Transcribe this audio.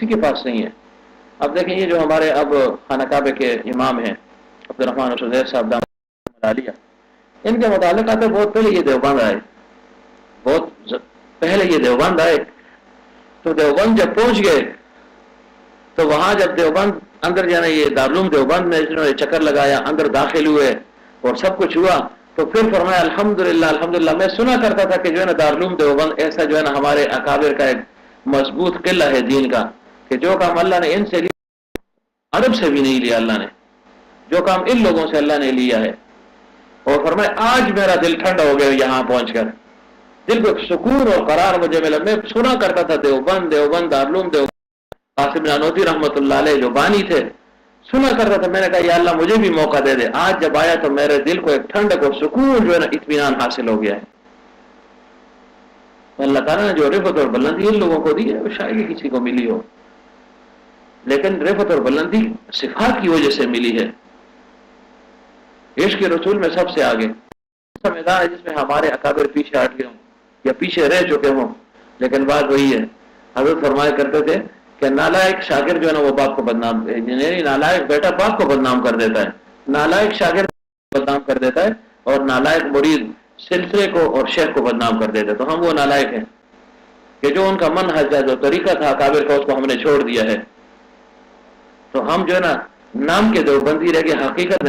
کسی کے پاس نہیں ہے. اب دیکھیں یہ جو ہمارے اب خانہ کعبے کے امام ہیں عبدالرحمن الشذیر صاحب دامت عالیہ، ان کے متعلق آتے بہت پہلے یہ دیوبند آئے، بہت پہلے یہ دیوبند آئے. تو دیوبند جب پہنچ گئے تو وہاں جب دیوبند اندر جانا یہ دارالعلوم دیوبند میں جنہوں نے چکر لگایا، اندر داخل ہوئے اور سب کچھ ہوا، تو پھر فرمایا الحمدللہ الحمدللہ. میں سنا کرتا تھا کہ جو ہے نا دارالعلوم دیوبند ایسا جو ہے نا ہمارے اکابر کا ایک مضبوط قلعہ ہے دین کا، کہ جو کام اللہ نے ان سے لیا عرب سے بھی نہیں لیا، اللہ نے جو کام ان لوگوں سے اللہ نے لیا ہے. اور فرمایا آج میرا دل ٹھنڈا ہو گیا یہاں پہنچ کر، دل کو سکون اور قرار مجھے ملا. میں سنا کرتا تھا دیوبند دیوبند دارالعلوم دیوبند، قاسم نانوتوی رحمۃ اللہ علیہ جو بانی تھے، سنا کرتا تھا. میں نے کہا یا اللہ مجھے بھی موقع دے دے. آج جب آیا تو میرے دل کو ایک ٹھنڈک اور سکون جو ہے نا اطمینان حاصل ہو گیا ہے. اللہ تعالیٰ نے جو رفت اور بلندی ان لوگوں کو دی ہے وہ شاید ہی کسی کو ملی ہو، لیکن رفت اور بلندی صفات کی وجہ سے ملی ہے. عشق رسول میں سب سے آگے ایسا میدان ہے جس میں ہمارے اکابر پیچھے ہٹ گئے ہوں یا پیچھے رہ چکے ہوں، لیکن بات وہی ہے. حضرت فرمایا کرتے تھے کہ نالائق شاگرد جو ہے نا وہ باپ کو بدنام، یعنی نالائق بیٹا باپ کو بدنام کر دیتا ہے، نالائق شاگرد بدنام کر دیتا ہے، اور نالائق مرید سلسلے کو اور شیخ کو بدنام کر دیتا ہے. تو ہم وہ نالائق ہیں کہ جو ان کا منہج ہے، جو طریقہ تھا اکابر کا، اس کو ہم نے چھوڑ دیا ہے. تو ہم جو ہے نا نام کے دیوبندی رہ کے حقیقت